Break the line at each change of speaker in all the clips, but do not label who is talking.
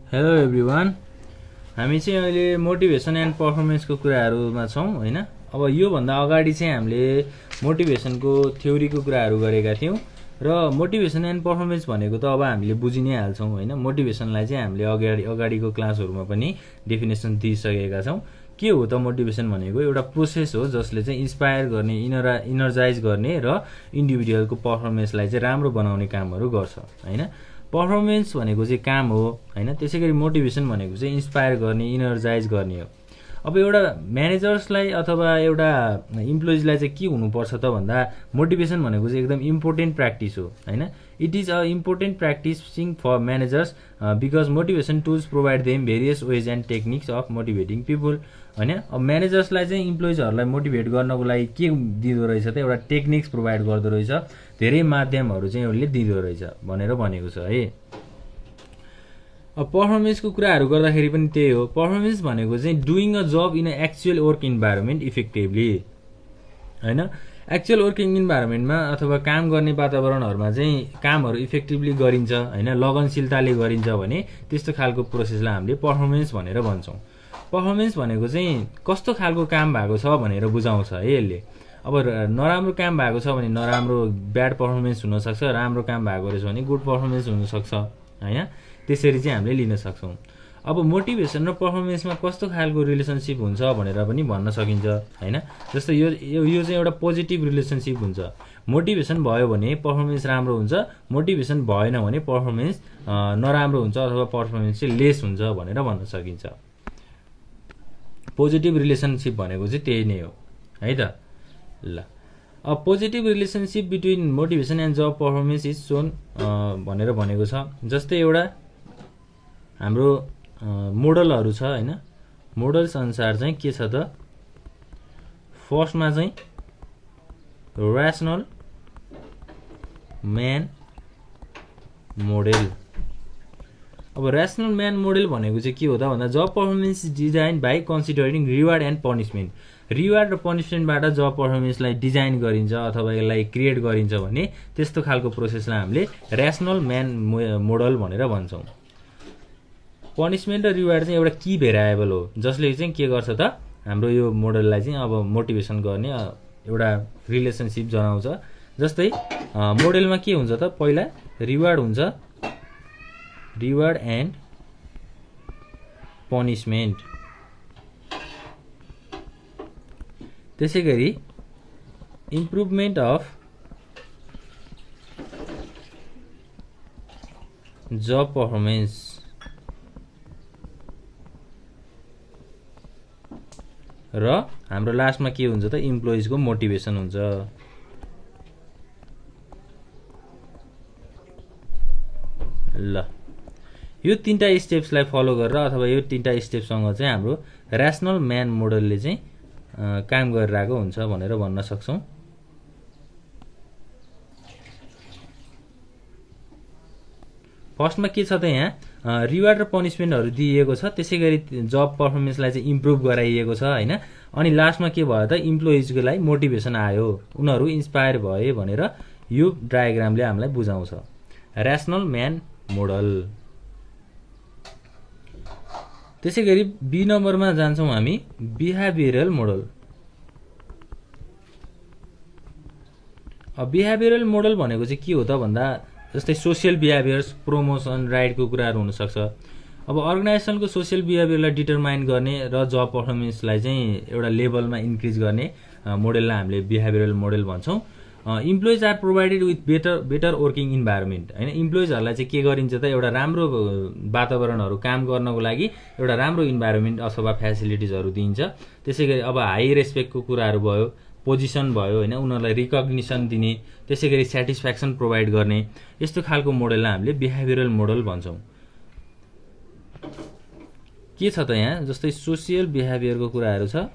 Hello everyone. हामी चाहिँ अहिले मोटिभेसन एन्ड पर्फर्मेन्सको कुराहरूमा छौँ होइन। अब योभन्दा अगाडि चाहिँ हामीले मोटिभेसनको थ्योरीको कुराहरू गरेका थियौँ र मोटिभेसन एन्ड पर्फर्मेन्स भनेको त अब हामीले बुझि नै हाल्छौँ होइन। मोटिभेसनलाई चाहिँ हामीले अगाडिको क्लासहरूमा पनि डेफिनेसन दिइसकेका छौँ। के हो त मोटिभेसन भनेको? एउटा प्रोसेस हो जसले चाहिँ इन्सपायर गर्ने, इनर्जाइज गर्ने र इन्डिभिजुअलको पर्फर्मेन्सलाई चाहिँ राम्रो बनाउने कामहरू गर्छ होइन। पर्फर्मेन्स भनेको चाहिँ काम हो होइन। त्यसै गरी मोटिभेसन भनेको चाहिँ इन्सपायर गर्ने, इनर्जाइज गर्ने हो। अब एउटा म्यानेजर्सलाई अथवा एउटा इम्प्लोइजलाई चाहिँ के हुनुपर्छ त भन्दा मोटिभेसन भनेको चाहिँ एकदम इम्पोर्टेन्ट प्र्याक्टिस हो होइन। It is a important practicing for managers because motivation tools provide them various ways and techniques of motivating people होइन। अब म्यानेजर्सलाई चाहिँ इम्प्लोइजहरूलाई मोटिभेट गर्नको लागि के दिँदो रहेछ त? एउटा टेक्निक्स प्रोभाइड गर्दो रहेछ, धेरै माध्यमहरू चाहिँ उसले दिँदो रहेछ भनेर भनेको छ है। अब पर्फर्मेन्सको कुराहरू गर्दाखेरि पनि त्यही हो। पर्फर्मेन्स भनेको चाहिँ doing a job in a actual work environment effectively होइन। एक्चुअल वर्किङ इन्भाइरोमेन्टमा अथवा काम गर्ने वातावरणहरूमा चाहिँ कामहरू इफेक्टिभली गरिन्छ होइन, लगनशीलताले गरिन्छ भने त्यस्तो खालको प्रोसेसलाई हामीले पर्फर्मेन्स भनेर भन्छौँ। पर्फर्मेन्स भनेको चाहिँ कस्तो खालको काम भएको छ भनेर बुझाउँछ है यसले। अब नराम्रो काम भएको छ भने नराम्रो ब्याड पर्फर्मेन्स हुनसक्छ, राम्रो काम भएको रहेछ भने गुड पर्फर्मेन्स हुनसक्छ होइन। त्यसरी चाहिँ हामीले लिन सक्छौँ। अब मोटिभेसन र पर्फर्मेन्समा कस्तो खालको रिलेसनसिप हुन्छ भनेर पनि भन्न सकिन्छ होइन। जस्तो यो चाहिँ एउटा पोजिटिभ रिलेसनसिप हुन्छ। मोटिभेसन भयो भने पर्फर्मेन्स राम्रो हुन्छ, मोटिभेसन भएन भने पर्फर्मेन्स नराम्रो हुन्छ अथवा पर्फर्मेन्स चाहिँ लेस हुन्छ भनेर भन्न सकिन्छ। पोजिटिभ रिलेसनसिप भनेको चाहिँ त्यही नै हो है त। ल अब positive relationship between motivation and job performance is shown भनेर भनेको छ। जस्तै एउटा हाम्रो मोडलहरू छ होइन। मोडल्स अनुसार चाहिँ के छ त? फर्स्टमा चाहिँ ऱ्यासनल म्यान मोडेल। अब ऱ्यासनल म्यान मोडेल भनेको चाहिँ के हो त भन्दा job performance design by considering reward and punishment. Reward र पनिसमेन्टबाट जब पर्फर्मेन्सलाई डिजाइन गरिन्छ अथवा यसलाई क्रिएट गरिन्छ भने त्यस्तो खालको प्रोसेसलाई हामीले ऱ्यासनल म्यान मोडल भनेर भन्छौँ। पनिसमेन्ट र रिवार्ड चाहिँ एउटा की भेरिएबल हो जसले चाहिँ के गर्छ त हाम्रो यो मोडललाई चाहिँ अब मोटिभेसन गर्ने एउटा रिलेसनसिप जनाउँछ। जस्तै मोडेलमा के हुन्छ त? पहिला रिवार्ड हुन्छ, रिवार्ड एन्ड पनिसमेन्ट। त्यसै गरी इम्प्रुभमेन्ट अफ जब पर्फर्मेन्स र हाम्रो लास्टमा के हुन्छ त? इम्प्लोइजको मोटिभेसन हुन्छ। ल यो तीनटा स्टेप्सलाई फलो गरेर अथवा यो तीनटा स्टेपसँग चाहिँ हाम्रो ऱ्यासनल म्यान मोडलले चाहिँ काम गरिरहेको हुन्छ भनेर भन्न सक्छौँ। फर्स्टमा के छ त? यहाँ रिवार्ड र पनिसमेन्टहरू दिइएको छ, त्यसै गरी जब पर्फर्मेन्सलाई चाहिँ इम्प्रुभ गराइएको छ होइन। अनि लास्टमा के भयो त? इम्प्लोइजको लागि मोटिभेसन आयो, उनीहरू इन्सपायर भए भनेर यो डायग्रामले हामीलाई बुझाउँछ। Rational man model. त्यसै गरी बी नम्बरमा जान्छौँ हामी, बिहेभियरल मोडल। बिहेभियरल मोडल भनेको चाहिँ के हो त भन्दा जस्तै सोसियल बिहेभियर्स, प्रमोसन, राइटको कुराहरू हुनसक्छ। अब अर्गनाइजेसनको सोसियल बिहेभियरलाई डिटरमाइन गर्ने र जब पर्फर्मेन्सलाई चाहिँ एउटा लेभलमा इन्क्रिज गर्ने मोडललाई हामीले बिहेभियरल मोडल भन्छौँ। Employees are provided with better working environment होइन। इम्प्लोइजहरूलाई चाहिँ के गरिन्छ त? एउटा राम्रो वातावरणहरू काम गर्नको लागि एउटा राम्रो इन्भाइरोमेन्ट अथवा फेसिलिटिजहरू दिइन्छ। त्यसै गरी अब हाई रेस्पेक्टको कुराहरू भयो, पोजिसन भयो होइन, उनीहरूलाई रिकग्निसन दिने, त्यसै गरी सेटिस्फ्याक्सन प्रोभाइड गर्ने, यस्तो खालको मोडललाई हामीले बिहेभियरल मोडल भन्छौँ। के छ त यहाँ? जस्तै सोसियल बिहेभियरको कुराहरू छ।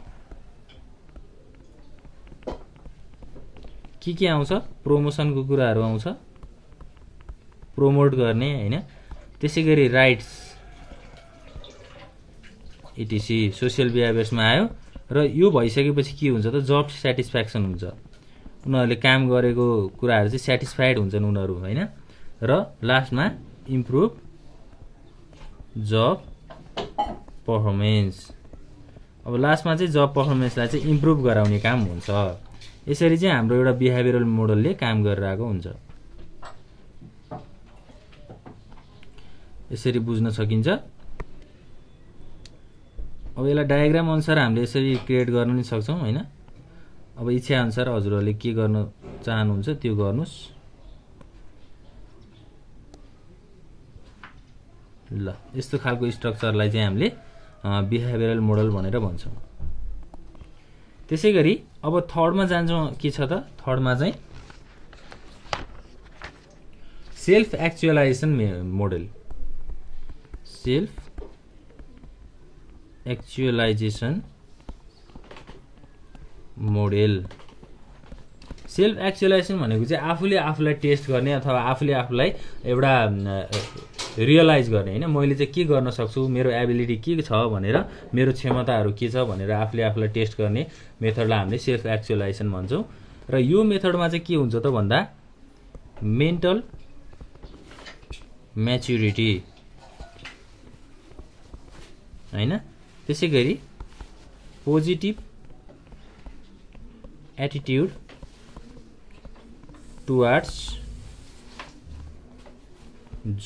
के आउँछ? प्रमोसनको कुराहरू आउँछ, प्रोमोट गर्ने होइन। त्यसै गरी राइट्स इटिसी सोसियल बिहेभियर्समा आयो। र यो भइसकेपछि के हुन्छ त? जब सेटिस्फ्याक्सन हुन्छ, उनीहरूले काम गरेको कुराहरू चाहिँ सेटिस्फाइड हुन्छन् उनीहरू होइन। र लास्टमा इम्प्रुभ जब पर्फर्मेन्स। अब लास्टमा चाहिँ जब पर्फर्मेन्सलाई चाहिँ इम्प्रुभ गराउने काम हुन्छ। यसरी चाहिँ हाम्रो एउटा बिहेभियरल मोडलले काम गरिरहेको हुन्छ। यसरी बुझ्न सकिन्छ। अब यसलाई डायग्राम अनुसार हामीले यसरी क्रिएट गर्न नि सक्छौं हैन। अब इच्छा अनुसार हजुरहरूले के गर्न चाहनुहुन्छ त्यो गर्नुस्। ल यस्तो खालको स्ट्रक्चरलाई चाहिँ हामीले बिहेभियरल मोडल भनेर भन्छौं। त्यसैगरी अब थर्डमा जान्छौं। के छ त थर्डमा चाहिँ self actualisation model. Self actualisation model. Self actualisation भनेको चाहिँ आफूले आफूलाई टेस्ट गर्ने अथवा आफूले आफूलाई एउटा रियलाइज गर्ने हैन। मैले चाहिँ के गर्न सक्छु, मेरो एबिलिटी के छ भनेर, मेरो क्षमताहरू के छ भनेर आफूले आफूलाई टेस्ट गर्ने मेथडलाई हामीले सेल्फ एक्चुअलाइजेसन भन्छौं। र यो मेथडमा चाहिँ के हुन्छ त भन्दा मेन्टल म्याच्युरिटी हैन। त्यसैगरी पोजिटिभ एटिट्युड टुवर्ड्स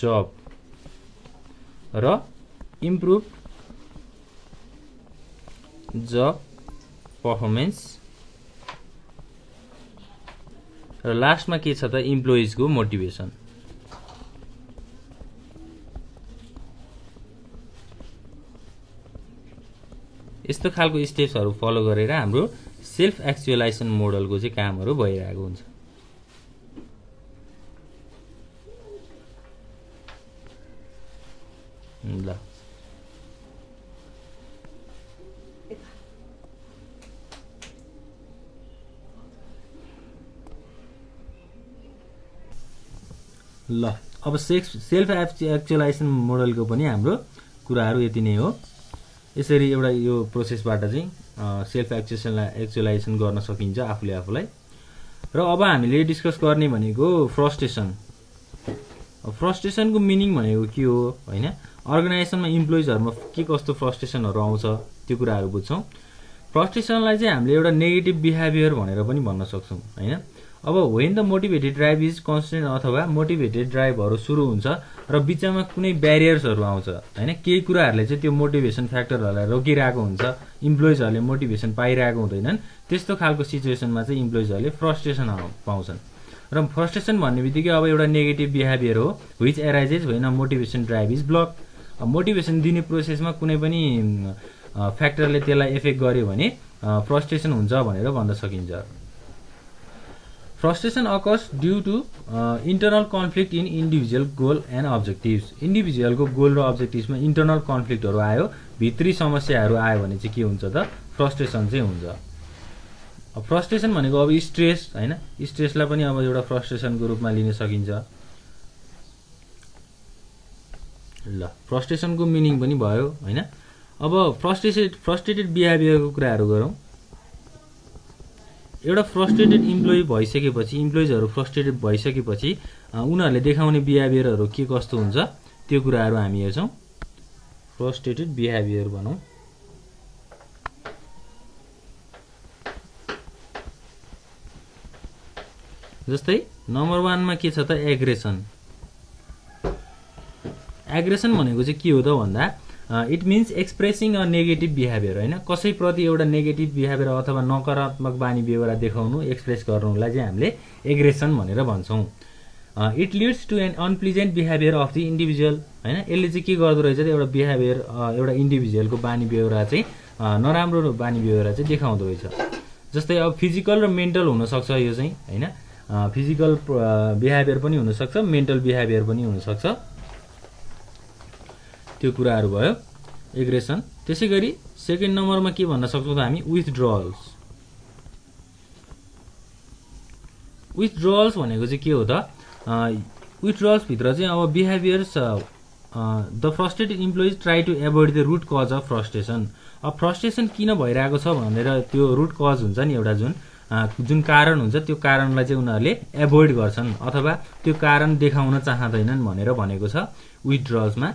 जब र इम्प्रुभ जब पर्फर्मेन्स र लास्टमा के छ त इम्प्लोइजको मोटिभेसन। यस्तो खालको स्टेप्सहरु फलो गरेर हाम्रो सेल्फ एक्चुअलाइजेसन मोडलको चाहिँ कामहरु भइरहेको हुन्छ। ल ल अब सेल्फ एक्चुअलाइजेसन मोडलको पनि हाम्रो कुराहरु यति नै हो। यसरी एउटा यो प्रोसेसबाट चाहिँ सेल्फ एक्चुअलाइजेसन गर्न सकिन्छ आफूले आफूलाई। र अब हामीले डिस्कस गर्ने भनेको फ्रस्ट्रेसन। फ्रस्ट्रेसनको मिनिङ भनेको के हो हैन। अर्गनाइजेसनमा इम्प्लोइजहरुमा के कस्तो फ्रस्ट्रेसनहरु आउँछ त्यो कुराहरु बुझ्छौं। फ्रस्ट्रेसनलाई चाहिँ हामीले एउटा नेगेटिभ बिहेभियर भनेर पनि भन्न सक्छौं हैन। अब when the motivated drive is constant अथवा मोटिभेटेड ड्राइभहरु सुरु हुन्छ र बिचमा कुनै ब्यारियर्सहरु आउँछ हैन, केही कुराहरुले चाहिँ त्यो मोटिभेसन फ्याक्टरहरुलाई रोकिरहेको हुन्छ, इम्प्लोइजहरुले मोटिभेसन पाइरहेको हुँदैनन्, त्यस्तो खालको सिचुएसनमा चाहिँ इम्प्लोइजहरुले फ्रस्ट्रेसन पाउँछन्। र फ्रस्ट्रेसन भन्ने बित्तिकै अब एउटा नेगेटिभ बिहेभियर हो which arises when motivation drive is block. Motivation दिने प्रोसेसमा कुनै पनि फ्याक्टरले त्यसलाई इफेक्ट गर्यो भने फ्रस्ट्रेसन हुन्छ भनेर भन्न सकिन्छ। Frustration occurs due to internal conflict in individual goal and objectives. Individual को गोल र अब्जेक्टिभ्स मा इंटरनल कन्फ्लिक्टहरु आयो, भित्री समस्याहरु आयो भने चाहिँ के हुन्छ त फ्रस्ट्रेसन चाहिँ हुन्छ। अब फ्रस्ट्रेसन भनेको अब स्ट्रेस हैन, स्ट्रेसलाई पनि अब एउटा फ्रस्ट्रेसनको रूपमा लिन सकिन्छ। ल फ्रस्ट्रेसनको मिनिङ पनि भयो हैन। अब फ्रस्ट्रेटेड बिहेभियरको कुराहरु गरौँ। एउटा फ्रस्ट्रेटेड इम्प्लोइ भइसकेपछि, इम्प्लोइजहरु फ्रस्ट्रेटेड भइसकेपछि उनीहरुले देखाउने बिहेभियरहरु के कस्तो हुन्छ त्यो कुराहरु हामी हेर्छौं। फ्रस्ट्रेटेड बिहेभियर भनौं। जस्तै नम्बर 1 मा के छ त एग्रेसन। एग्रेसन भनेको चाहिँ के हो त भन्दा it means expressing a negative behaviour हैन। कसैप्रति एउटा नेगेटिभ बिहेभियर अथवा नकारात्मक बानी व्यवहार देखाउनु, एक्सप्रेस गर्नुलाई चाहिँ हामीले एग्रेसन भनेर भन्छौं। It leads to an unpleasant behaviour of the individual हैन। यसले चाहिँ के गर्दो रहेछ त एउटा बिहेभियर, एउटा इन्डिभिजुअलको बानी व्यवहार चाहिँ नराम्रो बानी व्यवहार चाहिँ देखाउँदो रहेछ। जस्तै अब फिजिकल र मेन्टल हुन सक्छ यो चाहिँ हैन। फिजिकल बिहेभियर पनि हुन सक्छ, मेन्टल बिहेभियर पनि हुन सक्छ। त्यो कुराहरु भयो एग्रेसन। त्यसैगरी सेकेन्ड नम्बरमा के भन्न सक्छौं त हामी विथड्रअल्स। विथड्रअल्स भनेको चाहिँ के हो त विथड्रअल्स भित्र चाहिँ अब behaviours the frustrated employees try to avoid the root cause of frustration. अब फ्रस्ट्रेसन किन भइरहेको छ भनेर त्यो रुट कज हुन्छ नि एउटा जुन कारण हुन्छ त्यो कारणलाई चाहिँ उनीहरुले एभोइड गर्छन् अथवा त्यो कारण देखाउन चाहदैनन् भनेर भनेको छ विथड्रअल्समा।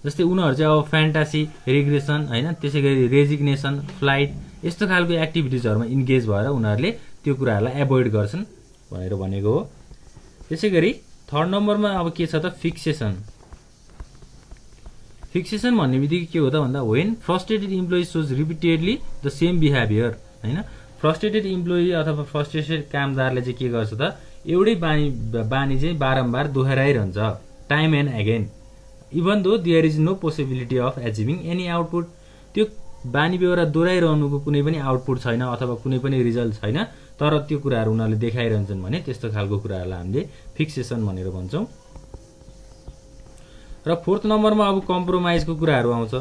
जस्तै उनीहरू चाहिँ अब फ्यान्टासी, रिग्रेसन हैन, त्यसैगरी रेजिग्नेसन, फ्लाइट यस्तो खालको एक्टिभिटिजहरुमा इन्गेज भएर उनीहरूले त्यो कुराहरूलाई एभोइड गर्छन् भनेर भनेको हो। त्यसैगरी थर्ड नम्बरमा अब के छ त फिक्सेसन। फिक्सेसन भन्ने बित्तिकै के हो त भन्दा when frustrated employee shows repeatedly the same behaviour हैन। फ्रस्ट्रेटेड इम्प्लोइ अथवा फ्रस्ट्रेटेड कामदारले चाहिँ के गर्छ त एउटै बानी चाहिँ बारम्बार दोहोऱ्याइरहन्छ time and again even though there is no possibility of achieving any output. त्यो बानी बेहोरा दोहोऱ्याइरहनुको कुनै पनि आउटपुट छैन अथवा कुनै पनि रिजल्ट छैन, तर त्यो कुराहरू उनीहरूले देखाइरहन्छन् भने त्यस्तो खालको कुराहरूलाई हामीले फिक्सेसन भनेर भन्छौँ। र फोर्थ नम्बरमा अब कम्प्रोमाइजको कुराहरू आउँछ।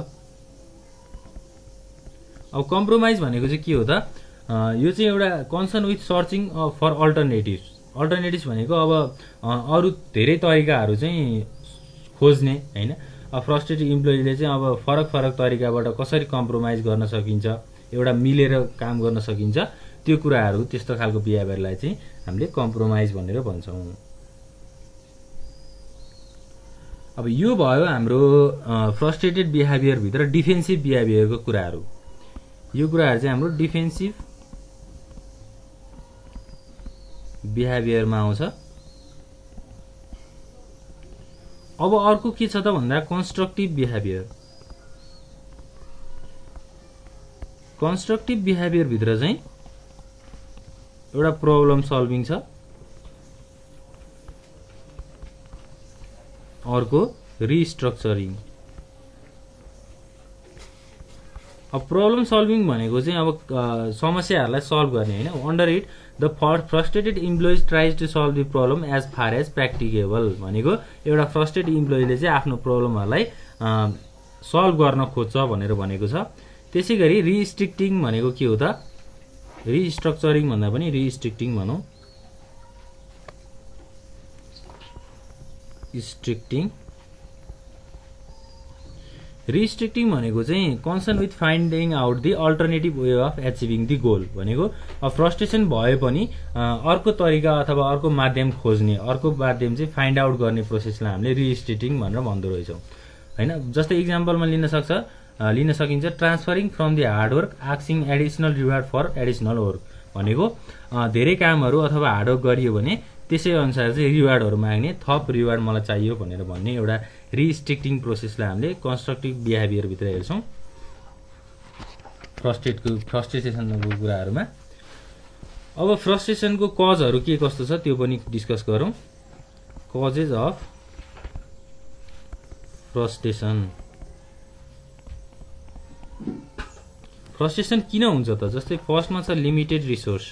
अब कम्प्रोमाइज भनेको चाहिँ के हो त, यो चाहिँ एउटा concern with searching for alternatives. Alternatives भनेको अब अरू धेरै तरिकाहरू चाहिँ खोज्ने हैन। अब फ्रस्ट्रेटेड इम्प्लोइले चाहिँ अब फरक फरक तरिकाबाट कसरी कम्प्रोमाइज गर्न सकिन्छ, एउटा मिलेर काम गर्न सकिन्छ, त्यो कुराहरू त्यस्तो खालको बिहेभियरलाई चाहिँ हामीले कम्प्रोमाइज भनेर भन्छौँ। अब यो भयो हाम्रो फ्रस्ट्रेटेड बिहेभियर भित्र डिफेन्सिभ बिहेभियरको कुराहरू। यो कुराहरू चाहिँ हाम्रो डिफेन्सिभ बिहेभियरमा आउँछ। अब अर्को के छ त भन्दा कन्स्ट्रक्टिभ बिहेभियर। कन्स्ट्रक्टिभ बिहेभियर भित्र चाहिँ एउटा प्रब्लम सल्भिङ छ, अर्को रिस्ट्रक्चरिङ। अब प्रब्लम सल्भिङ भनेको चाहिँ अब समस्याहरूलाई सल्भ गर्ने हैन। Under it the frustrated employees tries to solve the problem as far as practicable भनेको एउटा फ्रस्ट्रेटेड इम्प्लोइले चाहिँ आफ्नो प्रब्लमहरूलाई सल्भ गर्न खोज्छ भनेर भनेको छ। त्यसैगरी रिस्ट्रिक्टिङ भनेको के हो त, रिस्ट्रक्चरिङ भन्दा पनि रिस्ट्रिक्टिङ भनौँ। रिस्ट्रिक्टिङ भनेको चाहिँ concern with finding out the alternative way of achieving the goal भनेको अब फ्रस्ट्रेसन भए पनि अर्को तरिका अथवा अर्को माध्यम खोज्ने, अर्को माध्यम चाहिँ फाइन्ड आउट गर्ने प्रोसेसलाई हामीले रिस्ट्रिक्टिङ भनेर भन्दो रहेछौँ हैन। जस्तै इक्जाम्पलमा लिन सकिन्छ transferring from the hard work asking additional reward for additional work भनेको धेरै कामहरू अथवा हार्डवर्क गरियो भने त्यसै अनुसार चाहिँ रिवार्डहरू माग्ने, थप रिवार्ड मलाई चाहियो भनेर भन्ने एउटा रिस्ट्रिक्टिङ प्रोसेसलाई हामीले कन्स्ट्रक्टिभ बिहेभियर भित्र हेर्छौँ फ्रस्ट्रेसनको कुराहरूमा। अब फ्रस्ट्रेसनको कजहरू के कस्तो छ त्यो पनि डिस्कस गरौँ। Causes of frustration. फ्रस्ट्रेसन किन हुन्छ त, जस्तै फर्स्टमा छ लिमिटेड रिसोर्स।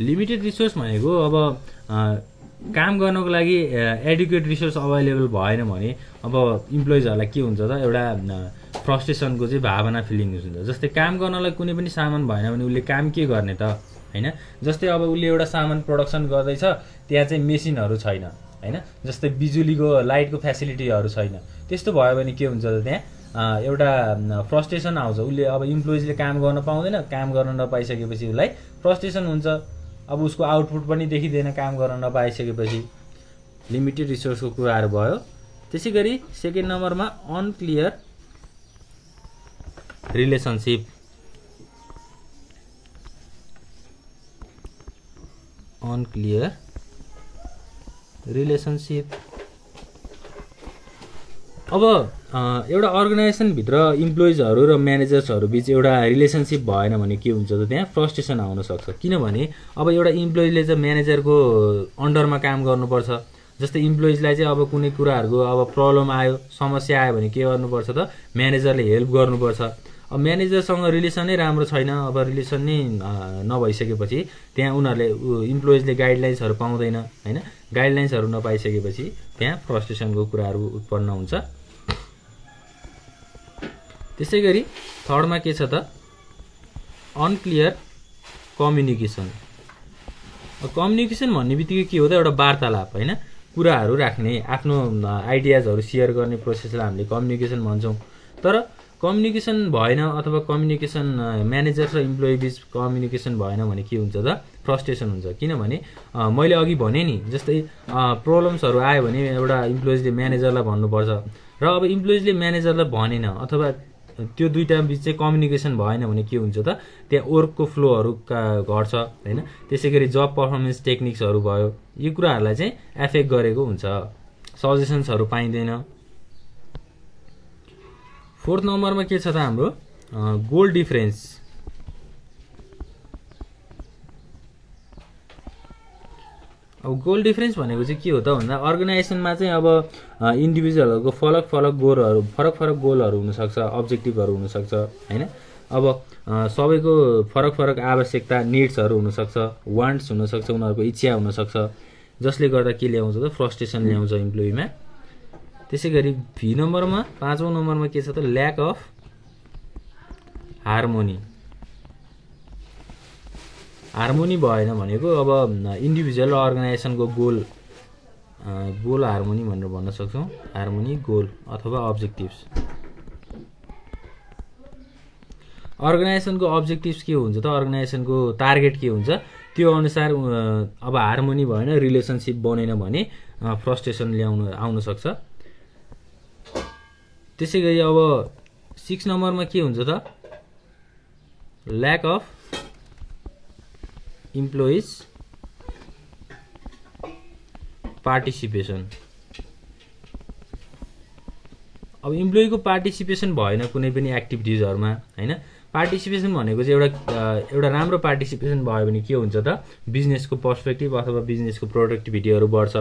लिमिटेड रिसोर्स भनेको अब काम गर्नको लागि एडुकेट रिसोर्स अभाइलेबल भएन भने अब इम्प्लोइजहरूलाई के हुन्छ त, एउटा फ्रस्ट्रेसनको चाहिँ भावना फिलिङ हुन्छ। जस्तै काम गर्नलाई कुनै पनि सामान भएन भने उसले काम के गर्ने त हैन। जस्तै अब उसले एउटा सामान प्रोडक्सन गर्दैछ, त्यहाँ चाहिँ मेसिनहरू छैन हैन, जस्तै बिजुलीको लाइटको फेसिलिटीहरू छैन। त्यस्तो भयो भने के हुन्छ त, त्यहाँ एउटा फ्रस्ट्रेसन आउँछ। उसले अब इम्प्लोइजले काम गर्न पाउँदैन, काम गर्न नपाइसकेपछि उसलाई फ्रस्ट्रेसन हुन्छ। अब उसको आउटपुट पनि देखिँदैन काम गर्न नपाइसकेपछि। लिमिटेड रिसोर्सको कुराहरू भयो। त्यसैगरी सेकेन्ड नम्बरमा अनक्लियर रिलेसनसिप। अनक्लियर रिलेसनसिप अब एउटा अर्गनाइजेसनभित्र इम्प्लोइजहरू र म्यानेजर्सहरू बिच एउटा रिलेसनसिप भएन भने के हुन्छ त, त्यहाँ फ्रस्ट्रेसन आउन सक्छ। किनभने अब एउटा इम्प्लोइजले चाहिँ म्यानेजरको अन्डरमा काम गर्नुपर्छ। जस्तै इम्प्लोइजलाई चाहिँ अब कुनै कुराहरूको अब प्रब्लम आयो, समस्या आयो भने के गर्नुपर्छ त, म्यानेजरले हेल्प गर्नुपर्छ। अब म्यानेजरसँग रिलेसनै राम्रो छैन, अब रिलेसन नै नभइसकेपछि त्यहाँ उनीहरूले इम्प्लोइजले गाइडलाइन्सहरू पाउँदैन हैन। गाइडलाइन्सहरू नपाइसकेपछि त्यहाँ फ्रस्ट्रेसनको कुराहरू उत्पन्न हुन्छ। त्यसैगरी थर्डमा के छ त, अनक्लियर कम्युनिकेसन। कम्युनिकेसन भन्ने बित्तिकै के हो त, एउटा वार्तालाप हैन, कुराहरू राख्ने, आफ्नो आइडियाजहरू सेयर गर्ने प्रोसेसलाई हामीले कम्युनिकेसन भन्छौँ। तर कम्युनिकेसन भएन अथवा कम्युनिकेसन म्यानेजर र इम्प्लोइ बीच कम्युनिकेसन भएन भने के हुन्छ त फ्रस्ट्रेसन हुन्छ। किनभने मैले अघि भने नि जस्तै प्रब्लम्सहरू आयो भने एउटा इम्प्लोइजले म्यानेजरलाई भन्नुपर्छ र अब इम्प्लोइजले म्यानेजरलाई भनेन अथवा त्यो दुईटा बीच चाहिँ कम्युनिकेसन भएन भने के हुन्छ त त्यहाँ वर्कको फ्लोहरू घट्छ हैन। त्यसैगरी जब पर्फर्मेन्स टेक्निक्सहरू भयो यो कुराहरूलाई चाहिँ एफेक्ट गरेको हुन्छ, सजेसन्सहरू पाइँदैन। फोर्थ नम्बरमा के छ त हाम्रो गोल डिफरेन्स। अब गोल डिफरेन्स भनेको चाहिँ के हो त भन्दा अर्गनाइजेसनमा चाहिँ अब इन्डिभिजुअलहरूको फरक फरक गोलहरू हुनसक्छ, अब्जेक्टिभहरू हुनसक्छ हैन। अब सबैको फरक आवश्यकता निड्सहरू हुनसक्छ, वान्ट्स हुनसक्छ, उनीहरूको इच्छा हुनसक्छ, जसले गर्दा के ल्याउँछ त फ्रस्ट्रेसन ल्याउँछ इम्प्लोइमा। त्यसैगरी भी नम्बरमा 5औं नम्बरमा के छ त ल्याक अफ हार्मोनी। हार्मोनी भएन भनेको अब इन्डिभिजुअल र अर्गनाइजेसनको गोल हार्मोनी भनेर भन्न सक्छौँ। हार्मोनी गोल अथवा अब्जेक्टिभ्स। अर्गनाइजेसनको अब्जेक्टिभ्स के हुन्छ त अर्गनाइजेसनको टार्गेट के हुन्छ त्यो अनुसार अब हार्मोनी भएन, रिलेसनसिप बनेन भने फ्रस्ट्रेसन आउन सक्छ। त्यसैगरी अब 6 नम्बरमा के हुन्छ त ल्याक अफ इम्प्लोइज पार्टिसिपेसन। अब इम्प्लोइको पार्टिसिपेसन भएन कुनै पनि एक्टिभिटिजहरुमा हैन। पार्टिसिपेसन भनेको चाहिँ एउटा राम्रो पार्टिसिपेसन भयो भने के हुन्छ त बिजनेसको पर्सपेक्टिभ अथवा बिजनेसको प्रोडक्टिभिटीहरु बढ्छ।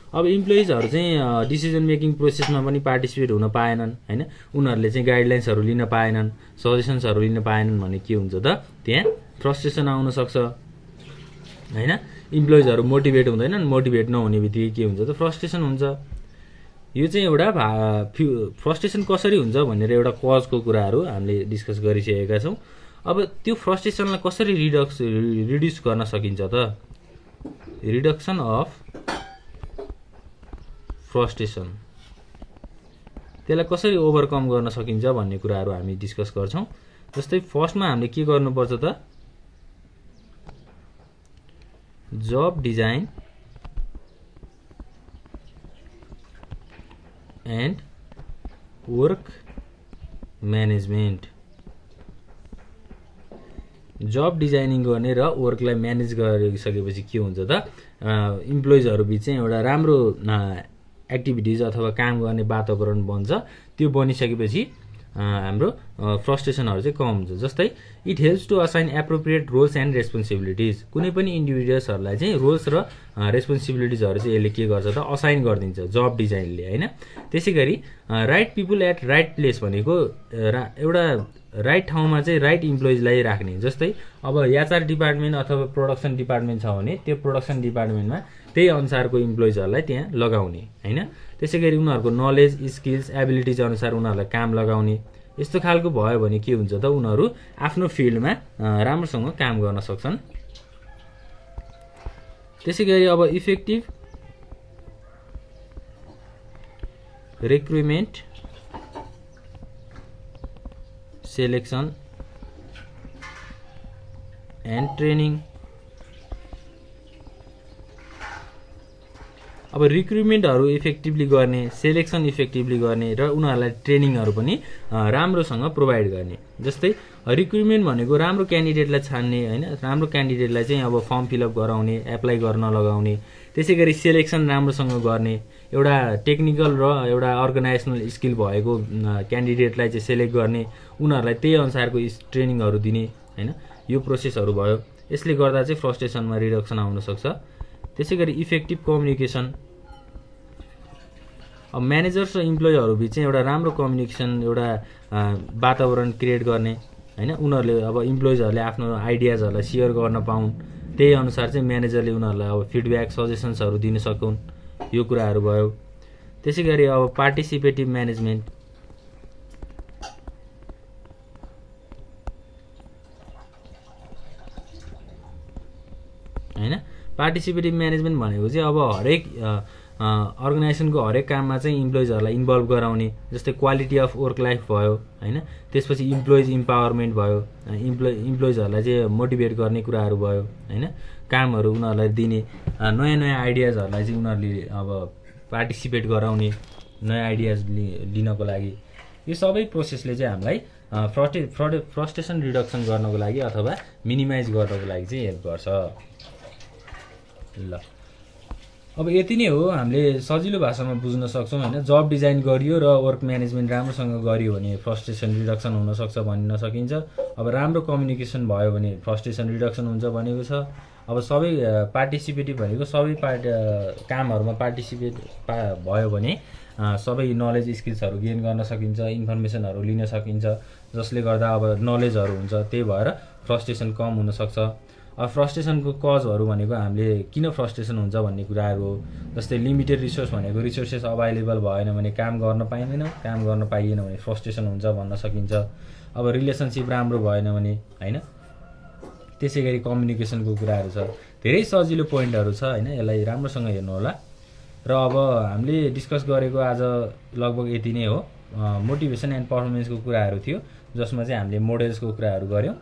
अब इम्प्लोइजहरु चाहिँ डिसिजन मेकिङ प्रोसेसमा पनि पार्टिसिपेट हुन पाएनन् हैन, उनीहरुले चाहिँ गाइडलाइन्सहरु लिन पाएनन्, सजेसन्सहरु लिन पाएनन् भने के हुन्छ त त्यहाँ फ्रस्ट्रेसन आउन सक्छ हैन। इम्प्लोइजहरु मोटिभेट हुँदैनन्, मोटिभेट नहुने बित्तिकै के हुन्छ त फ्रस्ट्रेसन हुन्छ। यो चाहिँ एउटा फ्रस्ट्रेसन कसरी हुन्छ भनेर एउटा कजको कुराहरु हामीले डिस्कस गरिसकेका छौं। अब त्यो फ्रस्ट्रेसनलाई कसरी रिड्युस गर्न सकिन्छ त रिडक्सन अफ फ्रस्ट्रेसन, त्यसलाई कसरी ओभरकम गर्न सकिन्छ भन्ने कुराहरु हामी डिस्कस गर्छौं। जस्तै फर्स्टमा हामीले के गर्नुपर्छ त job design and work management. Job designing गर्ने र वर्कलाई म्यानेज गरिसकेपछि के हुन्छ त इम्प्लोइजहरु बीच चाहिँ एउटा राम्रो एक्टिभिटिज अथवा काम गर्ने वातावरण बन्छ। त्यो बनिसकेपछि हाम्रो फ्रस्ट्रेसनहरु चाहिँ कम हुन्छ। जस्तै it helps to assign appropriate roles and responsibilities. कुनै पनि इन्डिभिजुअल्सहरुलाई चाहिँ रोल्स र रेस्पोन्सिबिलिटिजहरु चाहिँ यसले के गर्छ त असाइन गरिदिन्छ जब डिजाइनले हैन। त्यसैगरी right people at right place भनेको एउटा राइट ठाउँमा चाहिँ राइट इम्प्लोइजलाई राख्ने। जस्तै अब एचआर डिपार्टमेन्ट अथवा प्रोडक्सन डिपार्टमेन्ट छ भने त्यो प्रोडक्सन डिपार्टमेन्टमा त्यही अनुसारको इम्प्लोइजहरुलाई त्यहाँ लगाउने हैन। त्यसैगरी उनीहरुको नलेज, स्किल्स, एबिलिटिज अनुसार उनीहरुलाई काम लगाउने। यस्तो खालको भयो भने के हुन्छ त उनीहरु आफ्नो फिल्डमा राम्रोसँग काम गर्न सक्छन्। त्यसैगरी अब effective recruitment, selection and training. अब रिक्रुटमेन्टहरु इफेक्टिभली गर्ने, सेलेक्सन इफेक्टिभली गर्ने र उनीहरुलाई ट्रेनिङहरु पनि राम्रोसँग प्रोभाइड गर्ने। जस्तै रिक्रुटमेन्ट भनेको राम्रो क्यान्डिडेटलाई छान्ने हैन, राम्रो क्यान्डिडेटलाई चाहिँ अब फर्म फिलअप गराउने, एप्लाई गर्न लगाउने। त्यसैगरी सेलेक्सन राम्रोसँग गर्ने, एउटा टेक्निकल र एउटा अर्गनाइजेसनल स्किल भएको क्यान्डिडेटलाई चाहिँ सेलेक्ट गर्ने, उनीहरुलाई त्यही अनुसारको ट्रेनिङहरु दिने हैन। यो प्रोसेसहरु भयो। यसले गर्दा चाहिँ फ्रस्ट्रेसनमा रिडक्सन आउन सक्छ। त्यसैगरी इफेक्टिभ कम्युनिकेसन। अब म्यानेजर्स र इम्प्लोइजहरु बीच चाहिँ एउटा राम्रो कम्युनिकेसन, एउटा वातावरण क्रिएट गर्ने हैन। उनीहरुले अब इम्प्लोइजहरुले आफ्नो आइडियाजहरुलाई शेयर गर्न पाउन्, त्यही अनुसार चाहिँ म्यानेजरले उनीहरुलाई अब फिडब्याक, सजेसन्सहरु दिन सकुन्। यो कुराहरु भयो। त्यसैगरी अब पार्टिसिपेटिभ म्यानेजमेन्ट हैन। पार्टिसिपेटिभ म्यानेजमेन्ट भनेको चाहिँ अब हरेक अर्गनाइजेसनको हरेक काममा चाहिँ इम्प्लोइजहरूलाई इन्भल्भ गराउने, जस्तै क्वालिटी अफ वर्क लाइफ भयो होइन, त्यसपछि इम्प्लोइज इम्पावरमेन्ट भयो, इम्प्लोइजहरूलाई चाहिँ मोटिभेट गर्ने कुराहरू भयो होइन, कामहरू उनीहरूलाई दिने, नयाँ नयाँ आइडियाजहरूलाई चाहिँ उनीहरूले अब पार्टिसिपेट गराउने, नयाँ आइडियाज लिनको लागि। यो सबै प्रोसेसले चाहिँ हामीलाई फ्रस्ट्रेसन रिडक्सन गर्नको लागि अथवा मिनिमाइज गर्नको लागि चाहिँ हेल्प गर्छ। ल अब यति नै हो, हामीले सजिलो भाषामा बुझ्न सक्छौँ होइन। जब डिजाइन गरियो र वर्क म्यानेजमेन्ट राम्रोसँग गरियो भने फ्रस्ट्रेसन रिडक्सन हुनसक्छ भन्न सकिन्छ। अब राम्रो कम्युनिकेसन भयो भने फ्रस्ट्रेसन रिडक्सन हुन्छ भनेको छ। अब सबै पार्टिसिपेटिभ भनेको सबै कामहरूमा पार्टिसिपेट भयो भने सबै नलेज स्किल्सहरू गेन गर्न सकिन्छ, इन्फर्मेसनहरू लिन सकिन्छ, जसले गर्दा अब नलेजहरू हुन्छ, त्यही भएर फ्रस्ट्रेसन कम हुनसक्छ। अब फ्रस्ट्रेसनको कजहरू भनेको हामीले किन फ्रस्ट्रेसन हुन्छ भन्ने कुराहरू हो। जस्तै लिमिटेड रिसोर्स भनेको रिसोर्सेस अभाइलेबल भएन भने काम गर्न पाइँदैन, काम गर्न पाइएन भने फ्रस्ट्रेसन हुन्छ भन्न सकिन्छ। अब रिलेसनसिप राम्रो भएन भने होइन, त्यसै गरी कम्युनिकेसनको कुराहरू छ। धेरै सजिलो पोइन्टहरू छ होइन, यसलाई राम्रोसँग हेर्नु होला। र अब हामीले डिस्कस गरेको आज लगभग यति नै हो। मोटिभेसन एन्ड पर्फर्मेन्सको कुराहरू थियो, जसमा चाहिँ हामीले मोडेल्सको कुराहरू गऱ्यौँ।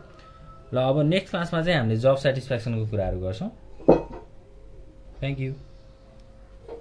ल अब नेक्स्ट क्लासमा चाहिँ हामीले जब सेटिस्फ्याक्सनको कुराहरू गर्छौँ। Thank you.